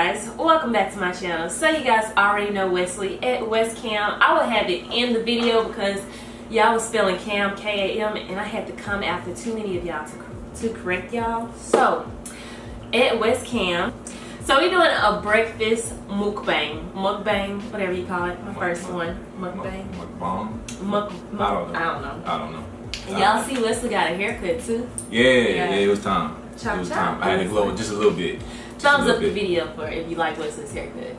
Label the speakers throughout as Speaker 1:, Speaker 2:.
Speaker 1: guys, welcome back to my channel. So you guys already know Wesley at West Cam. I would have it in the video because y'all was spelling Cam K-A-M and I had to come after too many of y'all to correct y'all. So at West Cam, so we're doing a breakfast mukbang, whatever you call it. My first one, mukbang.
Speaker 2: Mukbang. I don't know.
Speaker 1: And y'all see Wesley got a haircut too.
Speaker 2: Yeah, it was time.
Speaker 1: Chop,
Speaker 2: it was
Speaker 1: chop.
Speaker 2: time. I had to glow just a little bit.
Speaker 1: Thumbs up the video for if you like Wesley's haircut.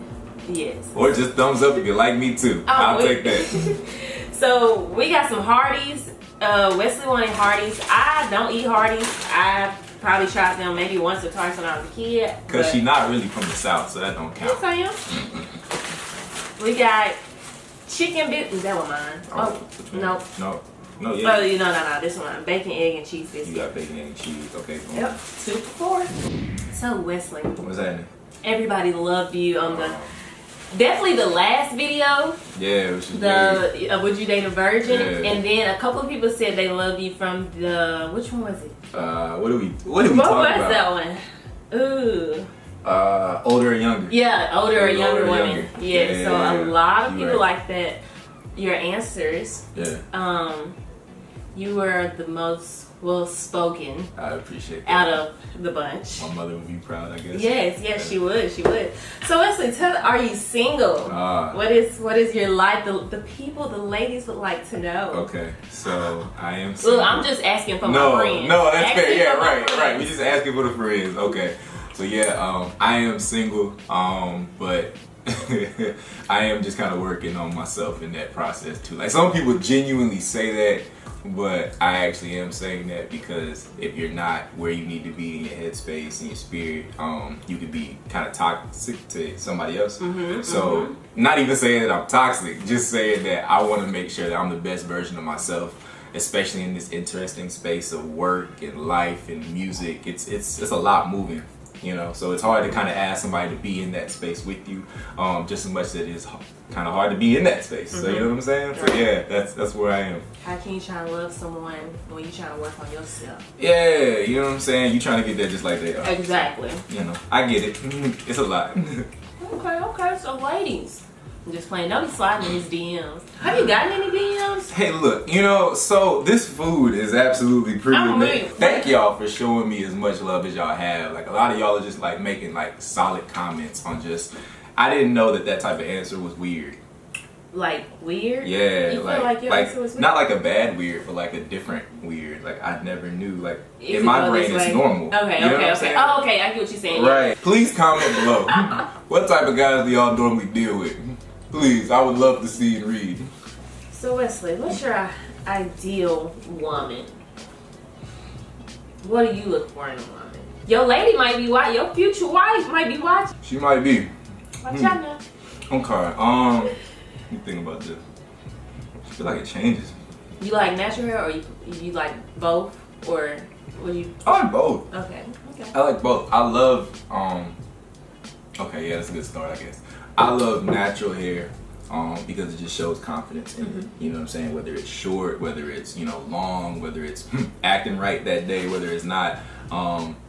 Speaker 1: Yes.
Speaker 2: Or just thumbs up if you like me too. I'll take that.
Speaker 1: So we got some Hardee's. Wesley wanted Hardee's. I don't eat Hardee's. I probably tried them maybe once or twice when I was a kid.
Speaker 2: Cause she's not really from the South, so that don't count.
Speaker 1: Yes, I am. We got chicken bits. Is that what mine? No.
Speaker 2: No, yeah.
Speaker 1: Oh, no. This one, bacon, egg, and cheese biscuit.
Speaker 2: You got bacon, egg, and cheese. Okay. Cool.
Speaker 1: Yep. 2 for 4. So Wesley,
Speaker 2: What's happening?
Speaker 1: everybody loved you on the definitely the last video.
Speaker 2: Yeah, which is
Speaker 1: the Would You Date a Virgin?
Speaker 2: Yeah.
Speaker 1: And then a couple of people said they loved you from the which one was it?
Speaker 2: What did we
Speaker 1: What
Speaker 2: talk
Speaker 1: was
Speaker 2: about?
Speaker 1: that one? Ooh.
Speaker 2: Older or younger?
Speaker 1: Yeah, older or younger
Speaker 2: or
Speaker 1: women.
Speaker 2: younger.
Speaker 1: Yeah, so a lot of
Speaker 2: You're
Speaker 1: people
Speaker 2: right.
Speaker 1: like that. Your answers.
Speaker 2: Yeah.
Speaker 1: You were the most well spoken
Speaker 2: I appreciate that.
Speaker 1: out of the bunch.
Speaker 2: My mother would be proud, I guess.
Speaker 1: Yes, she would. So Wesley, are you single? What is your life? The people, the ladies would like to know.
Speaker 2: Okay, so I am single.
Speaker 1: Look, I'm just asking for my friends.
Speaker 2: No, that's
Speaker 1: Asking
Speaker 2: fair. Yeah,
Speaker 1: for my
Speaker 2: right.
Speaker 1: friends.
Speaker 2: We just asking for the friends. Okay, so yeah, I am single, but I am just kind of working on myself in that process too. Like some people genuinely say that, but I actually am saying that because if you're not where you need to be in your headspace and your spirit, you could be kind of toxic to somebody else. So not even saying that I'm toxic, just saying that I want to make sure that I'm the best version of myself, especially in this interesting space of work and life and music. It's a lot moving. So it's hard to kind of ask somebody to be in that space with you, just as much that it's kind of hard to be in that space. So you know what I'm saying? So yeah, that's where I am.
Speaker 1: How can you try to love someone when you trying to work on yourself?
Speaker 2: Yeah, you know what I'm saying? You trying to get there just like they are.
Speaker 1: Exactly.
Speaker 2: I get it. It's a lot.
Speaker 1: Okay. So ladies, I'm just playing. Don't be sliding in his DMs. Have you gotten any DMs?
Speaker 2: Hey, look, so this food is absolutely pretty amazing. Thank y'all for showing me as much love as y'all have. Like a lot of y'all are just like making like solid comments on just. I didn't know that type of answer was weird.
Speaker 1: Like weird?
Speaker 2: Yeah,
Speaker 1: you feel like your answer was weird?
Speaker 2: Not like a bad weird, but like a different weird. Like I never knew. Like
Speaker 1: If
Speaker 2: in my brain, it's normal.
Speaker 1: Okay. Oh, okay. I get what you're saying.
Speaker 2: Right. Please comment below. What type of guys do y'all normally deal with? Please, I would love to see and read.
Speaker 1: So Wesley, what's your ideal woman? What do you look for in a woman? Your lady might be watching. Your future wife might be watching.
Speaker 2: She might be.
Speaker 1: Watch out now.
Speaker 2: Okay. Let me think about this. I feel like it changes.
Speaker 1: You like natural hair, or you like both, or what do you?
Speaker 2: I like both.
Speaker 1: Okay.
Speaker 2: I like both. I love. Okay, yeah, that's a good start, I guess. I love natural hair. Because it just shows confidence in it. You know what I'm saying? Whether it's short, whether it's long, whether it's acting right that day, whether it's not,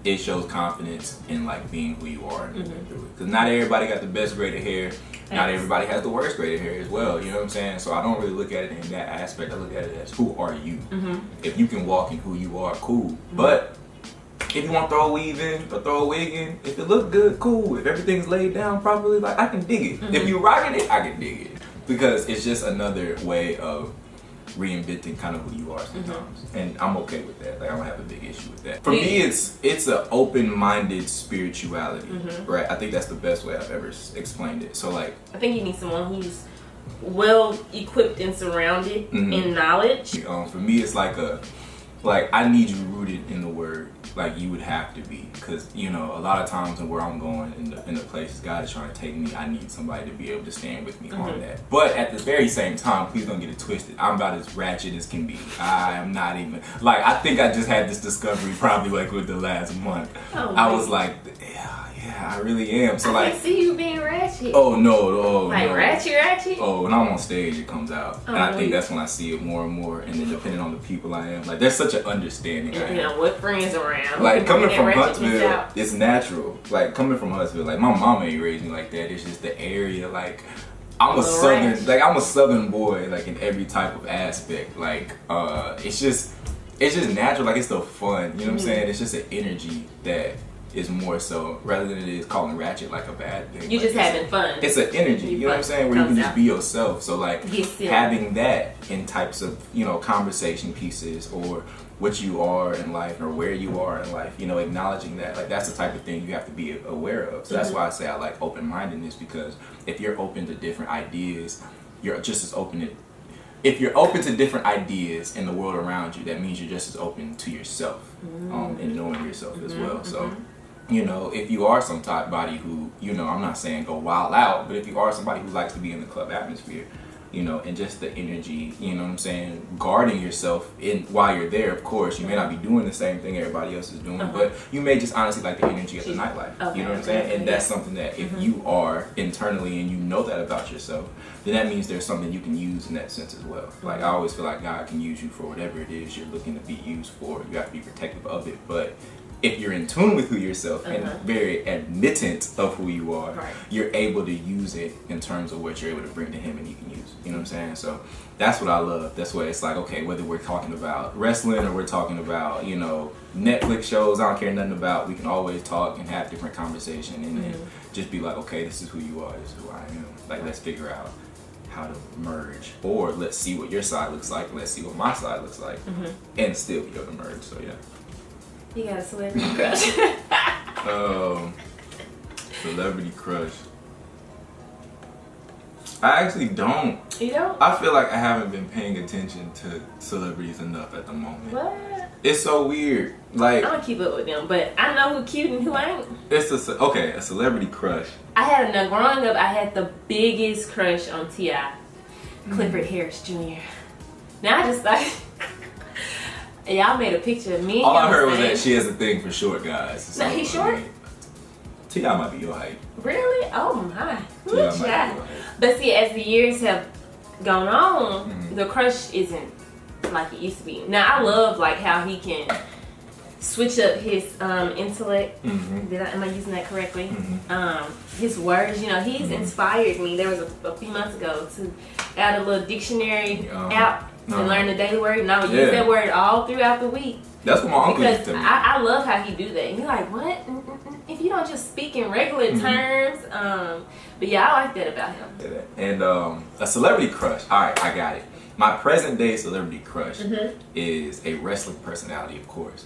Speaker 2: it shows confidence in like being who you are and moving through it. Because not everybody got the best grade of hair. Not everybody has the worst grade of hair as well. You know what I'm saying? So I don't really look at it in that aspect. I look at it as who are you? If you can walk in who you are, cool. But if you want to throw a weave in or throw a wig in, if it looks good, cool. If everything's laid down properly, like I can dig it. If you rocking it, I can dig it. Because it's just another way of reinventing kind of who you are sometimes. And I'm okay with that. Like I don't have a big issue with that. For me, it's an open-minded spirituality, right? I think that's the best way I've ever explained it. So like,
Speaker 1: I think you need someone who's well equipped and surrounded in knowledge.
Speaker 2: For me, it's like I need you rooted in the word. Like you would have to be, because a lot of times where I'm going in the places God is trying to take me, I need somebody to be able to stand with me on that. But at the very same time, please don't get it twisted. I'm about as ratchet as can be. I am not even like. I think I just had this discovery probably like with the last month. I was like, yeah, I really am. So
Speaker 1: I
Speaker 2: like,
Speaker 1: can see you being ratchet.
Speaker 2: oh no,
Speaker 1: like
Speaker 2: no.
Speaker 1: ratchet.
Speaker 2: Oh, when I'm on stage, it comes out, and I think
Speaker 1: yeah.
Speaker 2: that's when I see it more and more. And then depending on the people I am, like there's such an understanding.
Speaker 1: You know what friends around.
Speaker 2: Like coming from
Speaker 1: ratchet
Speaker 2: Huntsville, it's natural. Like coming from Huntsville, like my mama ain't raised me like that. It's just the area. Like I'm a southern,
Speaker 1: ratchet.
Speaker 2: like I'm a southern boy, like in every type of aspect. Like it's just natural. Like it's still fun. You know what I'm saying? It's just an energy that is more so rather than it is calling ratchet like a bad thing.
Speaker 1: You
Speaker 2: like,
Speaker 1: just having fun.
Speaker 2: It's an energy, you know what I'm saying, where you can just be yourself. So like having that in types of, you know, conversation pieces or what you are in life or where you are in life, you know, acknowledging that, like that's the type of thing you have to be aware of. So that's why I say I like open-mindedness, because if you're open to different ideas, you're just as open to, if you're open to different ideas in the world around you, that means you're just as open to yourself and knowing yourself as well. So you know, if you are some type body who, you know, I'm not saying go wild out, but if you are somebody who likes to be in the club atmosphere, you know, and just the energy, you know what I'm saying, guarding yourself in while you're there, of course, you may not be doing the same thing everybody else is doing, but you may just honestly like the energy of the nightlife, you know what I'm saying? And that's something that if you are internally and you know that about yourself, then that means there's something you can use in that sense as well. Like I always feel like God can use you for whatever it is you're looking to be used for. You have to be protective of it, but if you're in tune with who yourself and very admittant of who you are, you're able to use it in terms of what you're able to bring to him and you can use. You know what I'm saying? So that's what I love. That's what it's like, okay, whether we're talking about wrestling or we're talking about, you know, Netflix shows I don't care nothing about, we can always talk and have different conversation and then just be like, okay, this is who you are, this is who I am. Like, let's figure out how to merge, or let's see what your side looks like, let's see what my side looks like, and still be able to merge. So yeah.
Speaker 1: You got a celebrity crush?
Speaker 2: Celebrity crush. I actually don't.
Speaker 1: You don't?
Speaker 2: I feel like I haven't been paying attention to celebrities enough at the moment.
Speaker 1: What?
Speaker 2: It's so weird. Like
Speaker 1: I don't keep up with them, but I know who cute and who ain't.
Speaker 2: It's a celebrity crush.
Speaker 1: I had growing up. I had the biggest crush on T.I. Clifford Harris Jr. Now I just like. Y'all made a picture of me.
Speaker 2: All I heard was that she has a thing for short guys.
Speaker 1: No, he's short?
Speaker 2: T.I. might be your height.
Speaker 1: Really? Oh my.
Speaker 2: T.I. might be your height.
Speaker 1: But see, as the years have gone on, the crush isn't like it used to be. Now I love like how he can switch up his intellect. Am I using that correctly? His words, you know, he's inspired me. There was a few months ago to add a little dictionary app and learn the daily word. And I would use that word all throughout the week.
Speaker 2: That's what my uncle used to
Speaker 1: Because
Speaker 2: tell me.
Speaker 1: I love how he do that. And you're like, what? If you don't just speak in regular terms. But yeah, I like that about him.
Speaker 2: And a celebrity crush. All right, I got it. My present day celebrity crush is a wrestling personality, of course.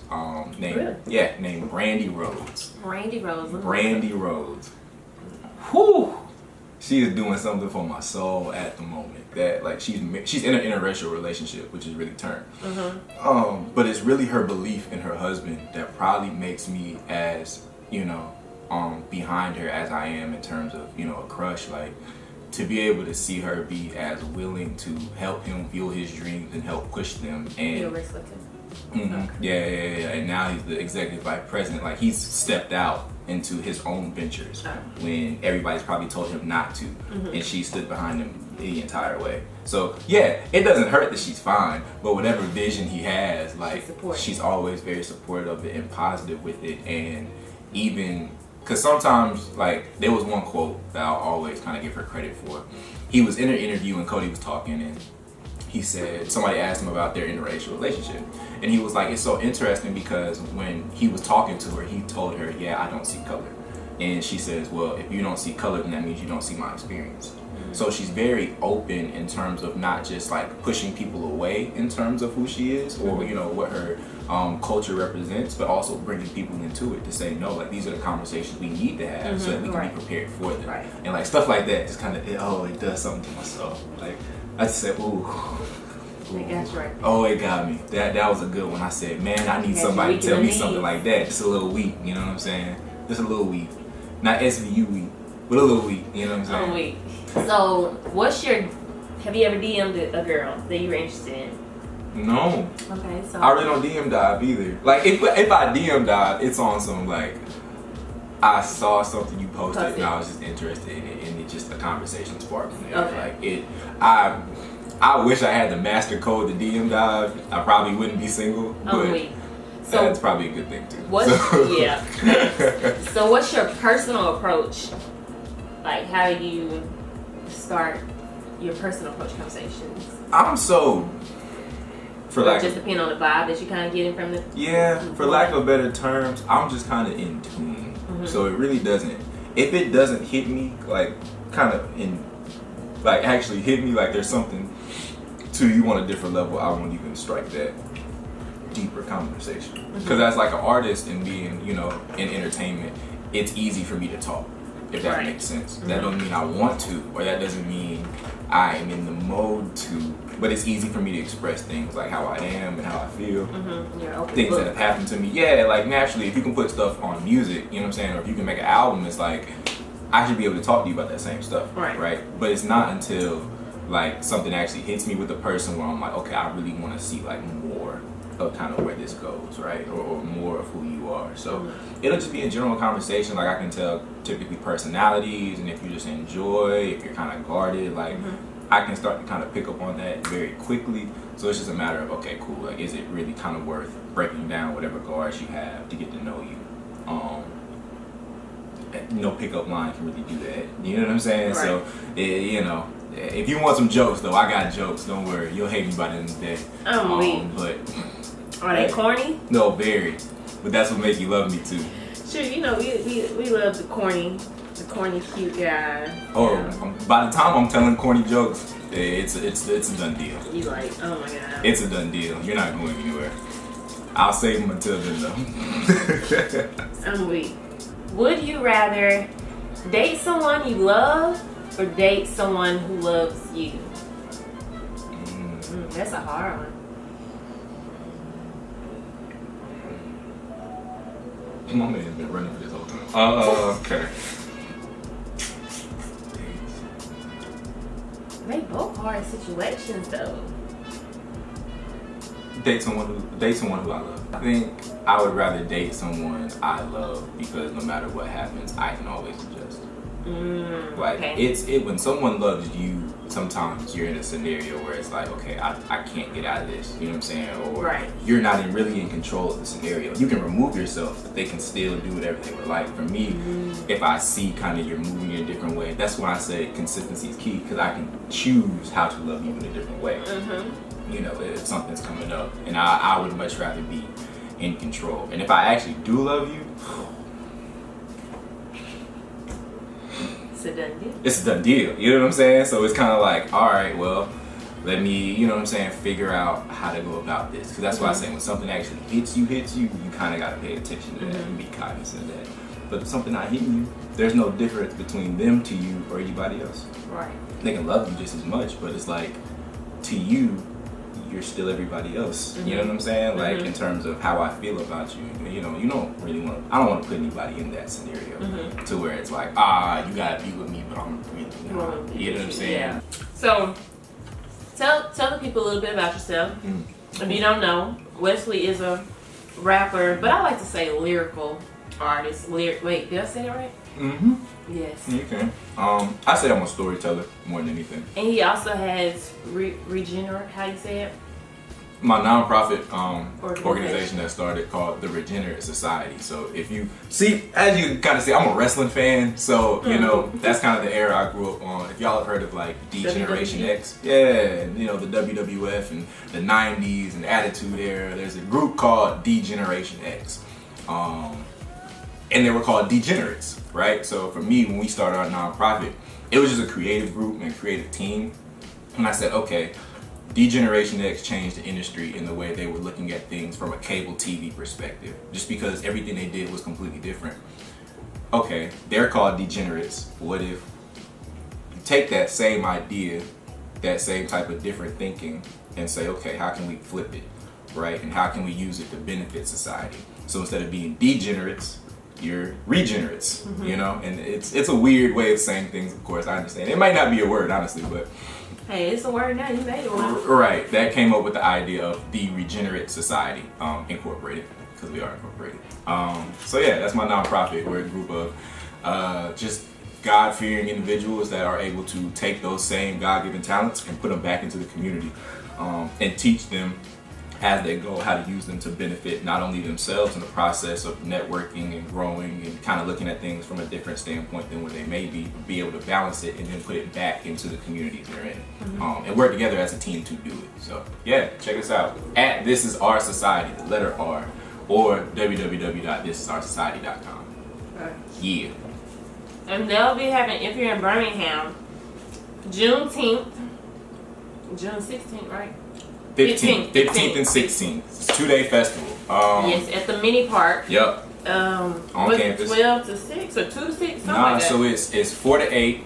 Speaker 2: Named Brandy Rhodes.
Speaker 1: Brandy Rhodes.
Speaker 2: Brandy Rhodes. Whew. She is doing something for my soul at the moment. That like she's in an interracial relationship, which is really turned. But it's really her belief in her husband that probably makes me as, you know, behind her as I am in terms of, you know, a crush. Like to be able to see her be as willing to help him fuel his dreams and help push them. And and now he's the executive vice president. Like he's stepped out into his own ventures when everybody's probably told him not to, and she stood behind him the entire way. So yeah, it doesn't hurt that she's fine, but whatever vision he has, like she's always very supportive of it and positive with it. And even because sometimes, like, there was one quote that I'll always kind of give her credit for. He was in an interview and Cody was talking, and he said, somebody asked him about their interracial relationship. And he was like, it's so interesting because when he was talking to her, he told her, yeah, I don't see color. And she says, well, if you don't see color, then that means you don't see my experience. So she's very open in terms of not just like pushing people away in terms of who she is or, you know, what her culture represents, but also bringing people into it to say, no, like these are the conversations we need to have so that we can be prepared for them. And like stuff like that just kind of, it does something to my soul. Like I just said, ooh.
Speaker 1: That's right.
Speaker 2: Oh, it got me. That was a good one. I said, man, I need somebody to tell me something like that. Just a little weak, you know what I'm saying? Just a little weak. Not SVU weak, but a little weak, you know what I'm saying?
Speaker 1: Weak. So, have you ever DM'd a girl that you were interested in?
Speaker 2: No.
Speaker 1: Okay, so.
Speaker 2: I really don't DM dive either. Like, if I DM dive, it's on some, like, I saw something you posted and I was just interested in it, and it just a conversation sparked from there.
Speaker 1: Okay.
Speaker 2: Like it, I wish I had the master code to DM dive. I probably wouldn't be single, but
Speaker 1: so
Speaker 2: that's probably a good thing too.
Speaker 1: Yeah. So what's your personal approach? Like, how do you start your personal approach conversations?
Speaker 2: I'm so, for lack
Speaker 1: just
Speaker 2: of,
Speaker 1: depend on the vibe that you kind of getting from the.
Speaker 2: yeah, for lack of better terms, I'm just kind of in tune. So it really doesn't. If it doesn't hit me, like kind of in, like actually hit me, like there's something to you on a different level, I won't even strike that deeper conversation. Because as like an artist and being, you know, in entertainment, it's easy for me to talk, if that makes sense. That doesn't mean I want to, or that doesn't mean I am in the mode to, but it's easy for me to express things like how I am and how I feel. Things that have happened to me. Yeah, like naturally, if you can put stuff on music, you know what I'm saying, or if you can make an album, it's like, I should be able to talk to you about that same stuff, right? But it's not until like something actually hits me with a person where I'm like, okay, I really want to see like more of kind of where this goes, right? Or more of who you are. So it'll just be a general conversation. Like I can tell typically personalities, and if you just enjoy, if you're kind of guarded, like I can start to kind of pick up on that very quickly. So it's just a matter of, okay, cool, like is it really kind of worth breaking down whatever guards you have to get to know you? No pickup line can really do that. You know what I'm saying? So, you know, if you want some jokes though, I got jokes. Don't worry, you'll hate me by the end of the day. But
Speaker 1: are they corny?
Speaker 2: No, very. But that's what makes you love me too.
Speaker 1: Sure, you know we love the corny cute guy.
Speaker 2: Oh, by the time I'm telling corny jokes, it's a done deal.
Speaker 1: You like, oh my god.
Speaker 2: It's a done deal. You're not going anywhere. I'll save them until then though.
Speaker 1: I'm weak. Would you rather date someone you love or date someone who loves you? That's a hard one.
Speaker 2: My man's been running for this whole time. Okay.
Speaker 1: They both hard situations though.
Speaker 2: Date someone who I love. I think I would rather date someone I love, because no matter what happens, I can always adjust. Like it's when someone loves you, sometimes you're in a scenario where it's like, okay, I can't get out of this, you know what I'm saying? Or you're not really in control of the scenario. You can remove yourself, but they can still do whatever they would like. For me, if I see kind of you're moving in a different way, that's when I say consistency is key, because I can choose how to love you in a different way. You know, if something's coming up, and I would much rather be in control. And if I actually do love you,
Speaker 1: it's a done deal.
Speaker 2: It's a done deal. You know what I'm saying? So it's kind of like, all right, well, let me, you know what I'm saying, figure out how to go about this. Because that's why I say when something actually hits you, you kind of got to pay attention to that and be cognizant of that. But if something not hitting you, there's no difference between them to you or anybody else.
Speaker 1: Right.
Speaker 2: They can love you just as much, but it's like, to you, you're still everybody else. You know what I'm saying? Like in terms of how I feel about you. You know, you don't really want to, I don't want to put anybody in that scenario to where it's like, you gotta be with me, but I'm really not. You know what I'm saying?
Speaker 1: Yeah. So tell the people a little bit about yourself. If you don't know, Wesley is a rapper, but I like to say lyrical artist. Wait, did I say that right? Yes.
Speaker 2: Okay. I say I'm a storyteller more than anything.
Speaker 1: And he also has Regenerate, how you say it?
Speaker 2: My nonprofit organization that started called the Regenerate Society. So if you see, as you kind of see, I'm a wrestling fan, so you know that's kind of the era I grew up on. If y'all have heard of like D-Generation X, yeah, and, you know, the WWF and the 90s and Attitude Era, there's a group called D-Generation X. And they were called Degenerates, right? So for me, when we started our nonprofit, it was just a creative group and a creative team. And I said, okay, D-Generation X changed the industry in the way they were looking at things from a cable TV perspective, just because everything they did was completely different. Okay, they're called degenerates. What if you take that same idea, that same type of different thinking, and say, okay, how can we flip it, right? And how can we use it to benefit society? So instead of being degenerates, you're regenerates, you know? And it's a weird way of saying things, of course, I understand. It might not be a word, honestly, but...
Speaker 1: Hey, it's a word now, you made it one.
Speaker 2: Right, that came up with the idea of the Regenerate Society, Incorporated. because we are incorporated. So yeah, that's my nonprofit. We're a group of just God-fearing individuals that are able to take those same God-given talents and put them back into the community, and teach them as they go how to use them to benefit not only themselves in the process of networking and growing and kind of looking at things from a different standpoint than what they may be able to balance it and then put it back into the communities they're in, and work together as a team to do it. So yeah, check us out at This Is Our Society, the letter R, or www.thisisourSociety.com.
Speaker 1: Right.
Speaker 2: Yeah.
Speaker 1: And they'll be having, if you're in Birmingham, Juneteenth, June 16th, right?
Speaker 2: 15th and 16th. It's a 2-day festival.
Speaker 1: Yes, at the mini park.
Speaker 2: Yep.
Speaker 1: On
Speaker 2: campus.
Speaker 1: 12 to 6 or 2 to 6, something
Speaker 2: Nah,
Speaker 1: like that.
Speaker 2: so it's 4 to 8.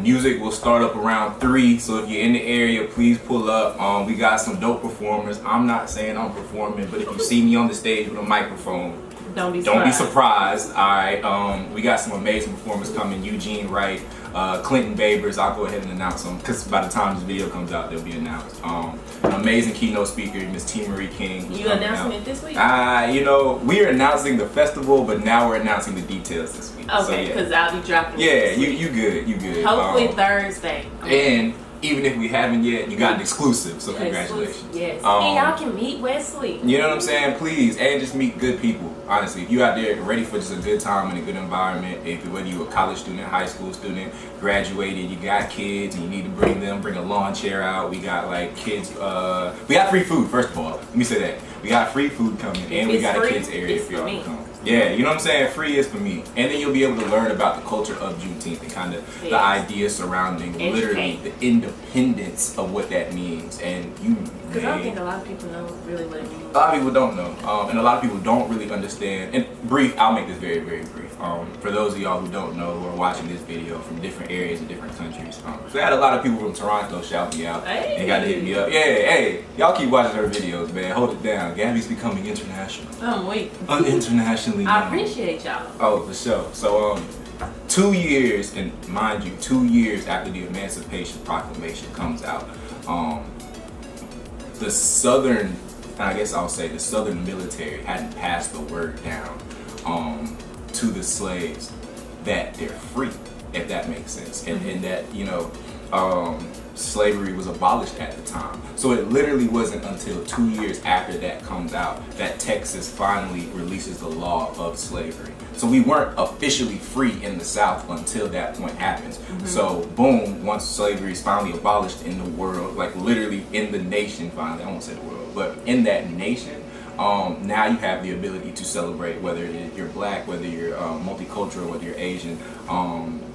Speaker 2: Music will start up around 3. So if you're in the area, please pull up. We got some dope performers. I'm not saying I'm performing, but if you see me on the stage with a microphone,
Speaker 1: Don't be
Speaker 2: surprised. All right. We got some amazing performers coming. Eugene Wright, Clinton Babers. I'll go ahead and announce them because by the time this video comes out, they'll be announced. An amazing keynote speaker, Miss T. Marie King.
Speaker 1: You announcing it this week?
Speaker 2: You know, we're announcing the festival, but now we're announcing the details this week.
Speaker 1: Okay, because I'll be dropping it.
Speaker 2: Yeah,
Speaker 1: this week.
Speaker 2: you good.
Speaker 1: Hopefully Thursday.
Speaker 2: And even if we haven't yet, you got an exclusive, so congratulations.
Speaker 1: Yes. And y'all can meet Wesley.
Speaker 2: You know what I'm saying? Please, and just meet good people. Honestly, if you out there ready for just a good time in a good environment, whether you're a college student, high school student, graduated, you got kids and you need to bring a lawn chair out. We got like kids. We got free food. First of all, let me say that we got free food coming, and we got a kids area if y'all can come. Yeah, you know what I'm saying? Free is for me. And then you'll be able to learn about the culture of Juneteenth and kind of the ideas surrounding literally the independence of what that means. And
Speaker 1: because I don't think a lot of people know really what it means.
Speaker 2: A lot of people don't know. And a lot of people don't really understand. And I'll make this very, very brief. For those of y'all who don't know, who are watching this video from different areas and different countries. So I had a lot of people from Toronto shout me out.
Speaker 1: Hey.
Speaker 2: And got to hit me up. Yeah, hey, y'all keep watching her videos, man. Hold it down. Gabby's becoming international.
Speaker 1: I'm weak.
Speaker 2: Internationally known.
Speaker 1: I appreciate y'all.
Speaker 2: Oh, for sure. So, 2 years, and mind you, 2 years after the Emancipation Proclamation comes out, the Southern, I guess I'll say the Southern military hadn't passed the word down to the slaves that they're free, if that makes sense, and that, you know, slavery was abolished at the time. So it literally wasn't until 2 years after that comes out that Texas finally releases the law of slavery. So we weren't officially free in the South until that point happens. So boom, once slavery is finally abolished in the world, like literally in the nation finally, I won't say the world, but in that nation, now you have the ability to celebrate whether you're black, whether you're multicultural, whether you're Asian,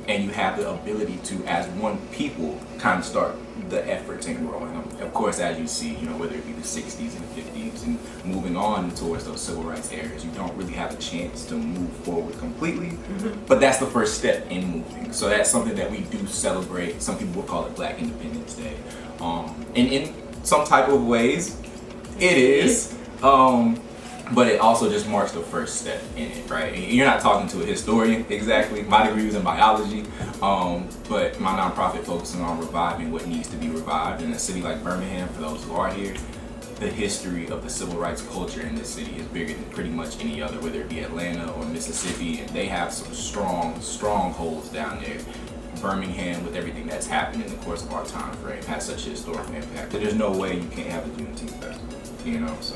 Speaker 2: and you have the ability to, as one people, kind of start the efforts in growing them. Of course, as you see, you know, whether it be the 60s and 50s and moving on towards those civil rights eras, you don't really have a chance to move forward completely, but that's the first step in moving. So that's something that we do celebrate. Some people will call it Black Independence Day. And in some type of ways, it is. But it also just marks the first step in it, right? And you're not talking to a historian exactly. My degree was in biology, but my nonprofit focusing on reviving what needs to be revived. In a city like Birmingham, for those who are here, the history of the civil rights culture in this city is bigger than pretty much any other, whether it be Atlanta or Mississippi, and they have some strongholds down there. Birmingham, with everything that's happened in the course of our time frame, has such a historical impact that there's no way you can't have a Juneteenth festival, you know, so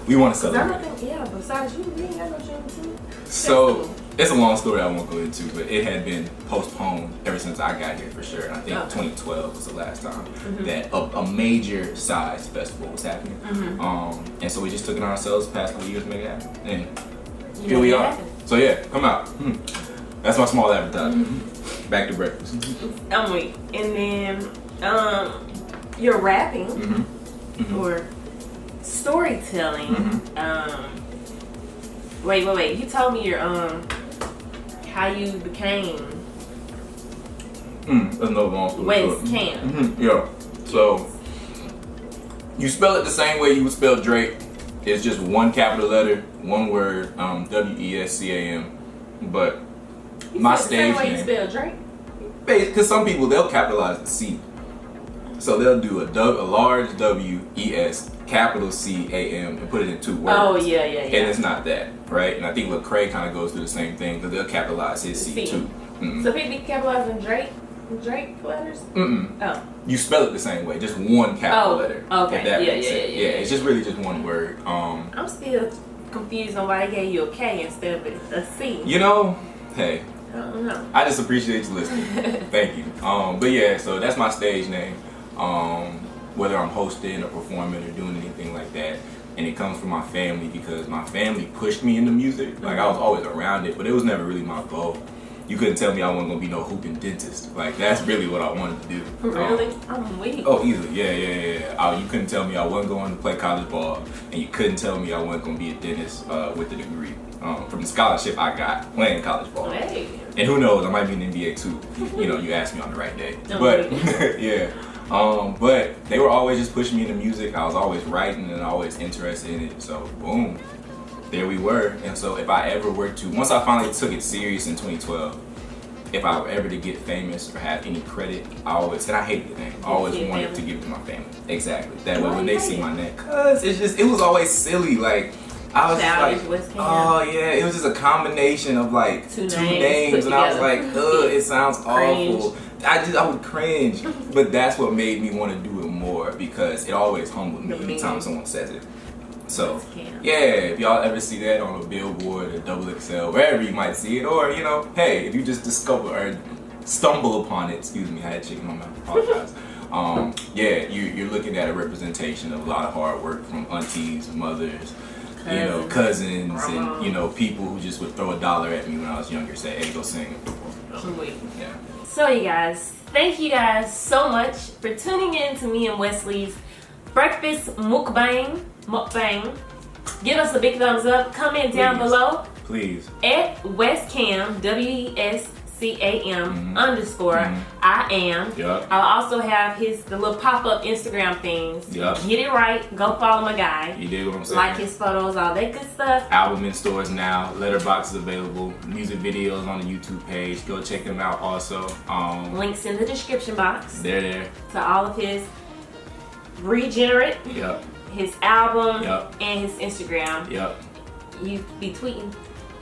Speaker 2: we want to celebrate.
Speaker 1: Besides you, we ain't got no Juneteenth.
Speaker 2: So it's a long story I won't go into, but it had been postponed ever since I got here for sure. And I think 2012 was the last time that a major sized festival was happening. And so we just took it on ourselves the past couple years to make it happen. And here we are. So yeah, come out. That's my small advertisement. Back to breakfast.
Speaker 1: I'm weak. And then you're rapping or storytelling. Wait. You told me your how you became
Speaker 2: that's another long story.
Speaker 1: West Cam.
Speaker 2: Yeah. So you spell it the same way you would spell Drake. It's just one capital letter, one word, WESCAM. But my stage
Speaker 1: name. The same way you spell Drake?
Speaker 2: Because some people, they'll capitalize the C. So they'll do a large W-E-S, capital C-A-M and put it in 2 words.
Speaker 1: Oh, yeah.
Speaker 2: And it's not that, right? And I think Lecrae kind of goes through the same thing because they'll capitalize his C too.
Speaker 1: So he be capitalizing Drake letters? Oh.
Speaker 2: You spell it the same way, just one capital letter.
Speaker 1: Okay.
Speaker 2: If that makes sense. Yeah, it's just really just one word.
Speaker 1: I'm still confused on why they gave you a K instead of a C.
Speaker 2: You know, hey.
Speaker 1: I don't know.
Speaker 2: I just appreciate you listening. Thank you. But yeah, so that's my stage name. Whether I'm hosting or performing or doing anything like that. And it comes from my family because my family pushed me into music. Like I was always around it, but it was never really my goal. You couldn't tell me I wasn't gonna be no hooping dentist. Like that's really what I wanted to do.
Speaker 1: Really? I'm weak.
Speaker 2: Oh, easily. Yeah. You couldn't tell me I wasn't going to play college ball, and you couldn't tell me I wasn't gonna be a dentist with a degree. From the scholarship I got playing college ball.
Speaker 1: Hey.
Speaker 2: And who knows, I might be in the NBA too. You know, you asked me on the right day. But yeah. But they were always just pushing me into music. I was always writing and always interested in it. So boom, there we were. And so if I ever were to, once I finally took it serious in 2012, if I were ever to get famous or have any credit, I always, and I hated the name, I always wanted to give it to my family. Exactly. That way when they see my name, cause it was always silly. Like I was just like, oh yeah, it was just a combination of like two names and I was like, ugh, it sounds awful. I would cringe, but that's what made me want to do it more because it always humbled me anytime someone says it. So yeah, if y'all ever see that on a billboard or XXL, wherever you might see it, or you know, hey, if you just discover or stumble upon it, excuse me, I had chicken on my apologize. Yeah, you're looking at a representation of a lot of hard work from aunties, mothers, cousins, and you know, people who just would throw $1 at me when I was younger, say, hey, go sing. Yeah.
Speaker 1: So you guys, thank you guys so much for tuning in to me and Wesley's breakfast mukbang. Give us a big thumbs up. Comment down below.
Speaker 2: Please.
Speaker 1: At Westcam, WESCAM _ I am.
Speaker 2: Yep.
Speaker 1: I'll also have the little pop-up Instagram things.
Speaker 2: Yep.
Speaker 1: Get it right. Go follow my guy.
Speaker 2: You dig what I'm saying?
Speaker 1: Like his photos, all that good stuff.
Speaker 2: Album in stores now. Letterbox is available. Music videos on the YouTube page. Go check them out also.
Speaker 1: Links in the description box.
Speaker 2: They're there.
Speaker 1: To all of his Regenerate.
Speaker 2: Yep.
Speaker 1: His album.
Speaker 2: Yep.
Speaker 1: And his Instagram.
Speaker 2: Yep.
Speaker 1: You be tweeting.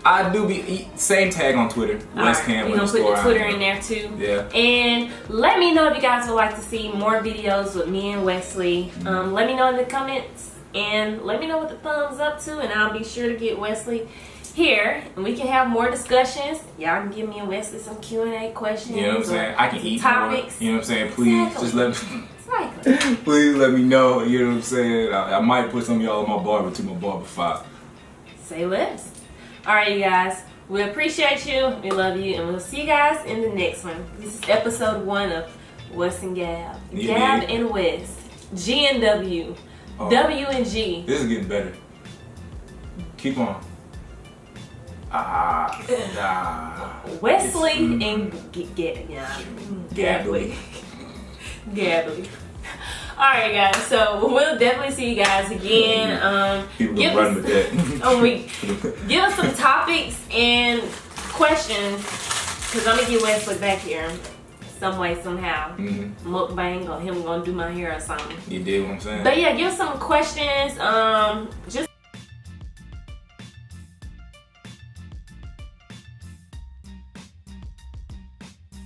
Speaker 2: I do be same tag on Twitter. Westcam.
Speaker 1: We're gonna put the Twitter in there too.
Speaker 2: Yeah.
Speaker 1: And let me know if you guys would like to see more videos with me and Wesley. Let me know in the comments and let me know what the thumbs up to, and I'll be sure to get Wesley here and we can have more discussions. Y'all can give me and Wesley some Q&A questions.
Speaker 2: You know what I'm saying? I can eat
Speaker 1: topics.
Speaker 2: More. You know what I'm saying? Please just let me.
Speaker 1: Exactly.
Speaker 2: Please let me know. You know what I'm saying? I might put some of y'all in my barber to my barber 5.
Speaker 1: Say less. Alright, you guys. We appreciate you. We love you. And we'll see you guys in the next one. This is episode 1 of Wes and Gab. Gab and Wes. G and W. W and G.
Speaker 2: This is getting better. Keep on.
Speaker 1: Wesley and Gabrielle. Gabrielle. Alright guys, so we'll definitely see you guys again.
Speaker 2: People gonna run with that.
Speaker 1: Give us some topics and questions, because I'm gonna get Wesley back here some way, somehow. Mukbang or him gonna do my hair or something.
Speaker 2: You did what I'm saying?
Speaker 1: But yeah, give us some questions. Just